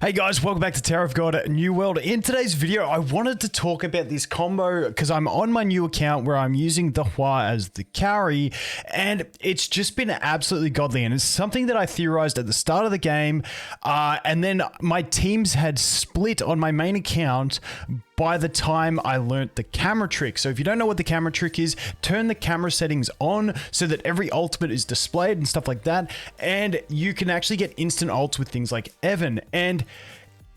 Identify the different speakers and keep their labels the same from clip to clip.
Speaker 1: Hey guys, welcome back to Tower of God New World. In today's video, I wanted to talk about this combo because I'm on my new account where I'm using the Hwa as the carry, and it's just been absolutely godly, and it's something that I theorized at the start of the game, and then my teams had split on my main account by the time I learnt the camera trick. So if you don't know what the camera trick is, turn the camera settings on so that every ultimate is displayed and stuff like that, and you can actually get instant ults with things like Evan. And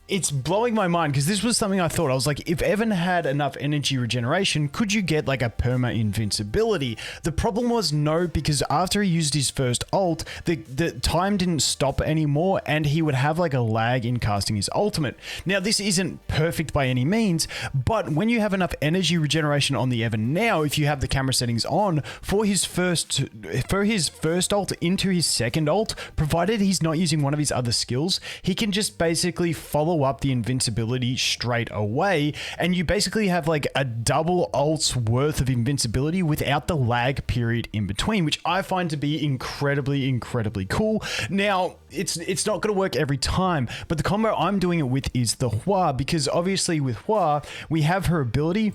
Speaker 1: it's blowing my mind because this was something I thought. I was like, if Evan had enough energy regeneration, could you get like a perma invincibility? The problem was no, because after he used his first ult, the time didn't stop anymore and he would have like a lag in casting his ultimate. Now, this isn't perfect by any means, but when you have enough energy regeneration on the Evan now, if you have the camera settings on for his first ult into his second ult, provided he's not using one of his other skills, he can just basically follow up the invincibility straight away, and you basically have like a double ult's worth of invincibility without the lag period in between, which I find to be incredibly cool. Now, it's not going to work every time, but the combo I'm doing it with is the Hwa, because obviously with Hwa, we have her ability.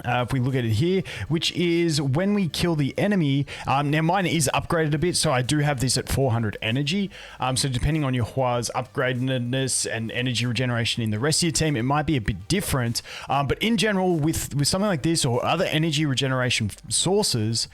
Speaker 1: If we look at it here, which is when we kill the enemy, now mine is upgraded a bit, so I do have this at 400 energy, so depending on your Hwa's upgradedness and energy regeneration in the rest of your team, it might be a bit different, but in general, with something like this or other energy regeneration sources,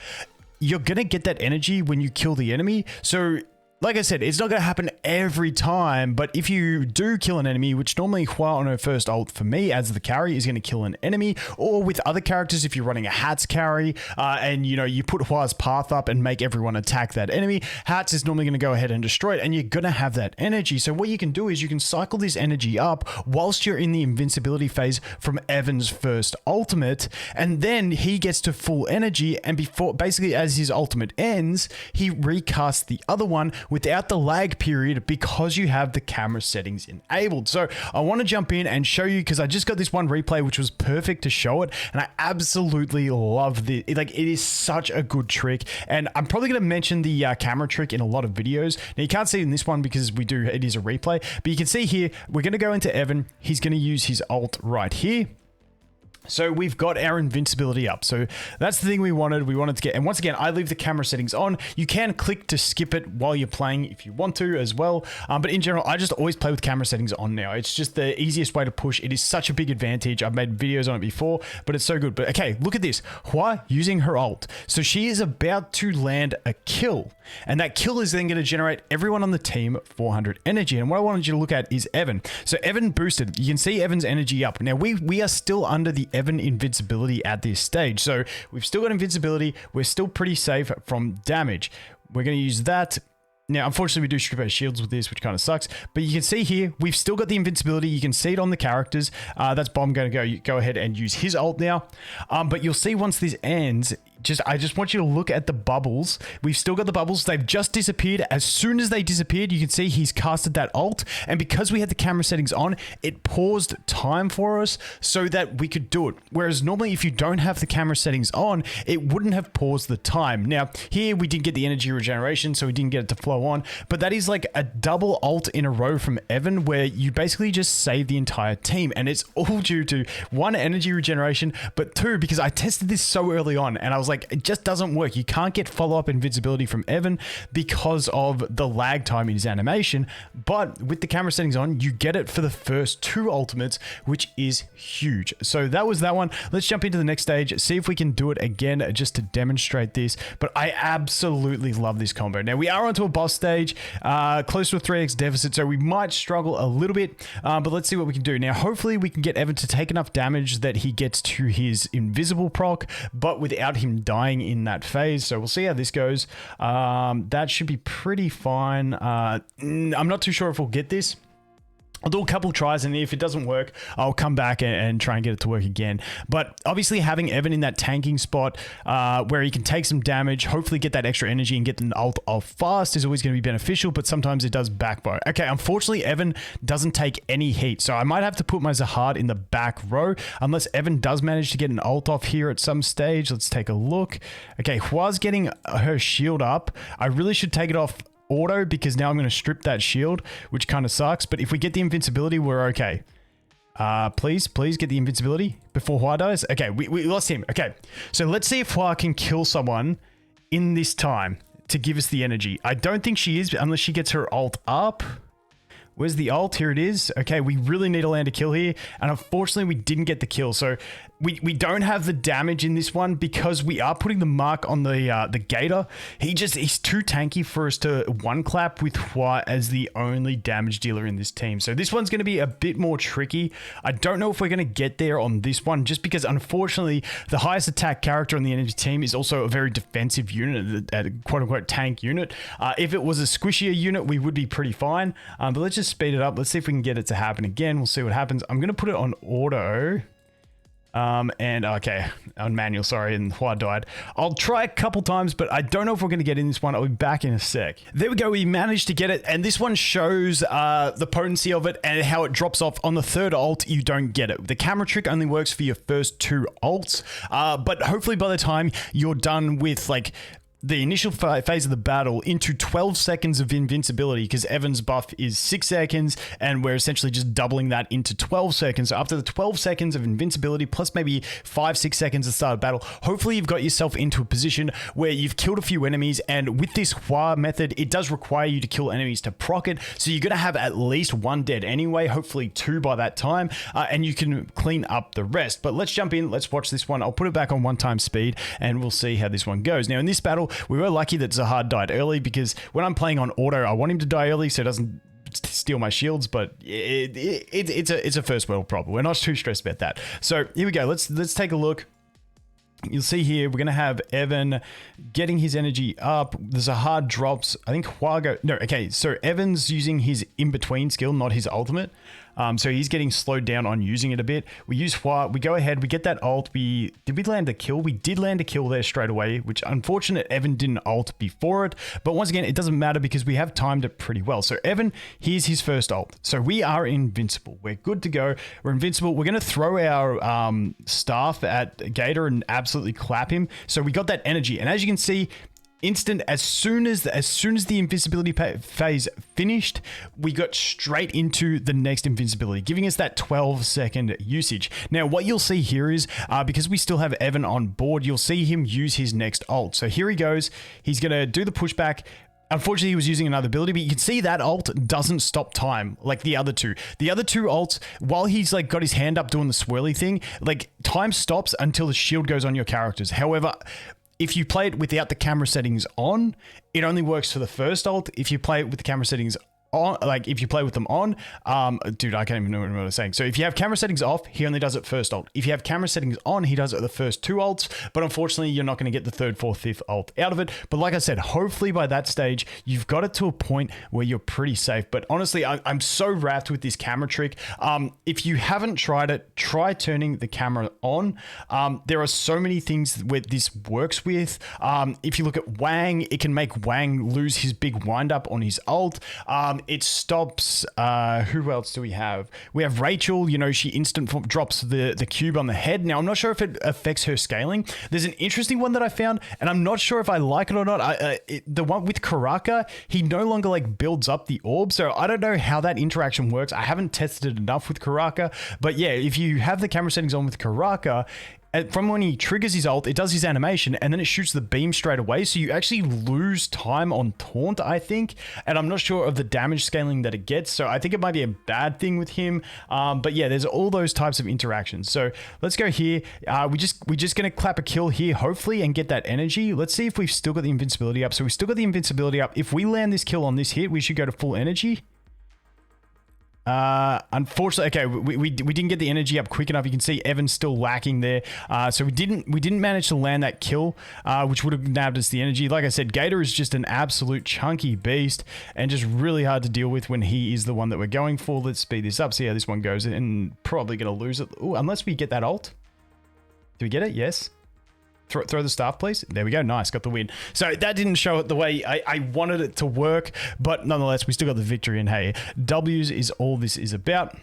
Speaker 1: you're going to get that energy when you kill the enemy. So like I said, it's not going to happen every time, but if you do kill an enemy, which normally Hwa on her first ult for me as the carry is going to kill an enemy, or with other characters, if you're running a Hats carry, and you put Hwa's path up and make everyone attack that enemy, Hats is normally going to go ahead and destroy it, and you're going to have that energy. So what you can do is you can cycle this energy up whilst you're in the invincibility phase from Evan's first ultimate, and then he gets to full energy, and before, basically as his ultimate ends, he recasts the other one without the lag period because you have the camera settings enabled. So I want to jump in and show you, because I just got this one replay which was perfect to show it, and I absolutely love this. Like, it is such a good trick, and I'm probably going to mention the camera trick in a lot of videos. Now, you can't see it in this one because it is a replay, but you can see here, we're going to go into Evan. He's going to use his ult right here. So we've got our invincibility up. So that's the thing we wanted to get. And once again, I leave the camera settings on. You can click to skip it while you're playing if you want to as well. But in general, I just always play with camera settings on now. It's just the easiest way to push. It is such a big advantage. I've made videos on it before, but it's so good. But okay, look at this. Hwa using her ult. So she is about to land a kill. And that kill is then going to generate everyone on the team 400 energy. And what I wanted you to look at is Evan. So Evan boosted. You can see Evan's energy up. Now, we are still under the Evan invincibility at this stage. So we've still got invincibility. We're still pretty safe from damage. We're going to use that. Now, unfortunately, we do strip our shields with this, which kind of sucks. But you can see here, we've still got the invincibility. You can see it on the characters. That's Bomb going to go ahead and use his ult now. But you'll see once this ends, I just want you to look at the bubbles. We've still got the bubbles. They've just disappeared. As soon as they disappeared, you can see he's casted that ult. And because we had the camera settings on, it paused time for us so that we could do it. Whereas normally, if you don't have the camera settings on, it wouldn't have paused the time. Now, here we did get the energy regeneration, so we didn't get it to flow on. But that is like a double ult in a row from Evan, where you basically just save the entire team. And it's all due to, one, energy regeneration, but two, because I tested this so early on, and I was like, it just doesn't work. You can't get follow-up invincibility from Evan because of the lag time in his animation, but with the camera settings on, you get it for the first two ultimates, which is huge. So that was that one. Let's jump into the next stage, see if we can do it again just to demonstrate this, but I absolutely love this combo. Now, we are onto a boss stage, close to a 3x deficit, so we might struggle a little bit, but let's see what we can do. Now, hopefully we can get Evan to take enough damage that he gets to his invisible proc, but without him dying in that phase. So we'll see how this goes. That should be pretty fine. I'm not too sure if we'll get this. I'll do a couple tries, and if it doesn't work, I'll come back and try and get it to work again. But obviously having Evan in that tanking spot where he can take some damage, hopefully get that extra energy and get an ult off fast is always going to be beneficial, but sometimes it does backfire. Okay, unfortunately, Evan doesn't take any heat, so I might have to put my Zahard in the back row, unless Evan does manage to get an ult off here at some stage. Let's take a look. Okay, Hwa's getting her shield up. I really should take it off auto because now I'm going to strip that shield, which kind of sucks. But if we get the invincibility, we're okay. Please get the invincibility before Hwa dies. Okay, we lost him. Okay, so let's see if Hwa can kill someone in this time to give us the energy. I don't think she is unless she gets her ult up. Where's the ult? Here it is. Okay, we really need to land a kill here. And unfortunately, we didn't get the kill. So we don't have the damage in this one because we are putting the mark on the Gator. He's too tanky for us to one clap with Hwa as the only damage dealer in this team. So this one's going to be a bit more tricky. I don't know if we're going to get there on this one just because unfortunately the highest attack character on the enemy team is also a very defensive unit, a quote unquote tank unit. If it was a squishier unit, we would be pretty fine. But let's just speed it up. Let's see if we can get it to happen again. We'll see what happens. I'm going to put it on auto. And okay, on manual, sorry, and Hwa died. I'll try a couple times, but I don't know if we're going to get in this one. I'll be back in a sec. There we go. We managed to get it. And this one shows the potency of it and how it drops off. On the third ult, you don't get it. The camera trick only works for your first 2 ults. But hopefully by the time you're done with like the initial phase of the battle into 12 seconds of invincibility, because Evan's buff is 6 seconds and we're essentially just doubling that into 12 seconds. So after the 12 seconds of invincibility plus maybe 5-6 seconds at the start of battle, hopefully you've got yourself into a position where you've killed a few enemies. And with this Hwa method, it does require you to kill enemies to proc it. So you're going to have at least 1 dead anyway, hopefully 2 by that time, and you can clean up the rest. But let's jump in. Let's watch this one. I'll put it back on 1x speed and we'll see how this one goes. Now in this battle, we were lucky that Zahad died early because when I'm playing on auto, I want him to die early so it doesn't steal my shields, but it's a first world problem. We're not too stressed about that. So here we go. Let's take a look. You'll see here, we're going to have Evan getting his energy up. The Zahad drops. I think Hwa no, okay. So Evan's using his in-between skill, not his ultimate. So he's getting slowed down on using it a bit. We use Hwa, we go ahead, we get that ult. Did we land a kill? We did land a kill there straight away, which unfortunate Evan didn't ult before it. But once again, it doesn't matter because we have timed it pretty well. So Evan, here's his first ult. So we are invincible. We're good to go. We're invincible. We're going to throw our staff at Gator and absolutely clap him. So we got that energy. And as you can see, instant, as soon as the invincibility phase finished, we got straight into the next invincibility, giving us that 12-second usage. Now, what you'll see here is, because we still have Evan on board, you'll see him use his next ult. So here he goes. He's going to do the pushback. Unfortunately, he was using another ability, but you can see that ult doesn't stop time like the other two. The other 2 ults, while he's like got his hand up doing the swirly thing, like time stops until the shield goes on your characters. However, if you play it without the camera settings on, it only works for the first ult. If you play it with the camera settings on, like if you play with them on, dude, I can't even know what I'm saying. So if you have camera settings off, he only does it first ult. If you have camera settings on, he does it the first 2 ults, but unfortunately you're not going to get the 3rd, 4th, 5th ult out of it. But like I said, hopefully by that stage, you've got it to a point where you're pretty safe. But honestly, I'm so wrapped with this camera trick. If you haven't tried it, try turning the camera on. There are so many things where this works with. If you look at Wang, it can make Wang lose his big wind up on his ult. It stops, who else do we have? We have Rachel, you know, she instant drops the cube on the head. Now, I'm not sure if it affects her scaling. There's an interesting one that I found, and I'm not sure if I like it or not. The one with Karaka, he no longer like builds up the orb, so I don't know how that interaction works. I haven't tested it enough with Karaka, but yeah, if you have the camera settings on with Karaka, from when he triggers his ult, it does his animation and then it shoots the beam straight away. So you actually lose time on taunt, I think. And I'm not sure of the damage scaling that it gets. So I think it might be a bad thing with him. But yeah, there's all those types of interactions. So let's go here. We're just going to clap a kill here, hopefully, and get that energy. Let's see if we've still got the invincibility up. So we've still got the invincibility up. If we land this kill on this hit, we should go to full energy. Unfortunately, okay, we didn't get the energy up quick enough. You can see Evan's still lacking there. So we didn't manage to land that kill, which would have nabbed us the energy. Like I said, Gator is just an absolute chunky beast and just really hard to deal with when he is the one that we're going for. Let's speed this up, see how this one goes, and probably going to lose it. Ooh, unless we get that ult. Do we get it? Yes. Throw the staff, please. There we go. Nice. Got the win. So that didn't show it the way I wanted it to work, but nonetheless, we still got the victory. And hey, W's is all this is about.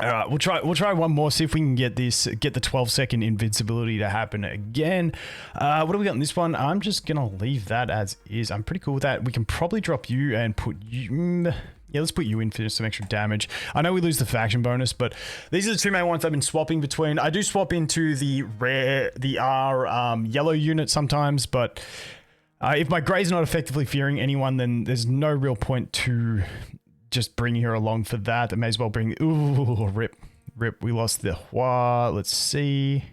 Speaker 1: All right, we'll try one more, see if we can get the 12-second invincibility to happen again. What do we got in this one? I'm just gonna leave that as is. I'm pretty cool with that. We can probably drop you and put you. Yeah, let's put you in for some extra damage. I know we lose the faction bonus, but these are the two main ones I've been swapping between. I do swap into the R yellow unit sometimes, but if my grey's not effectively fearing anyone, then there's no real point to just bring her along for that. I may as well bring... Ooh, rip. We lost the Hwa. Let's see.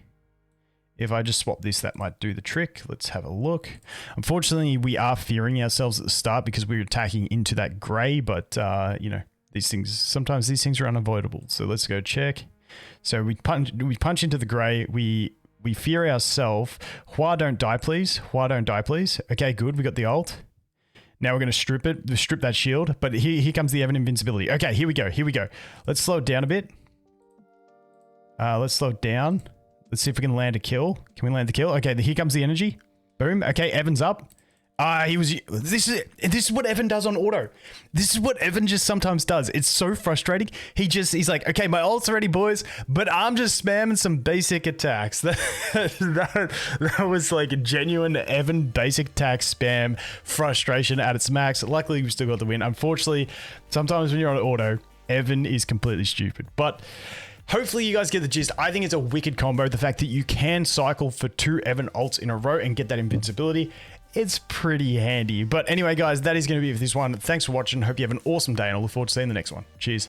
Speaker 1: If I just swap this, that might do the trick. Let's have a look. Unfortunately, we are fearing ourselves at the start because we're attacking into that grey, but, you know, sometimes these things are unavoidable. So let's go check. So we punch into the grey. We fear ourselves. Hwa, don't die, please. Hwa, don't die, please. Okay, good. We got the ult. Now we're going to strip that shield, but here comes the Evan invincibility. Okay, here we go. Let's slow it down a bit. Let's slow it down. Let's see if we can land a kill. Can we land the kill? Okay, here comes the energy. Boom. Okay, Evan's up. This is what Evan does on auto. This is what Evan just sometimes does. It's so frustrating. He's like, okay, my ult's ready, boys, but I'm just spamming some basic attacks. That was like a genuine Evan basic attack spam frustration at its max. Luckily, we still got the win. Unfortunately, sometimes when you're on auto, Evan is completely stupid, but hopefully you guys get the gist. I think it's a wicked combo. The fact that you can cycle for 2 Evan ults in a row and get that invincibility, it's pretty handy. But anyway, guys, that is going to be it for this one. Thanks for watching. Hope you have an awesome day, and I look forward to seeing the next one. Cheers.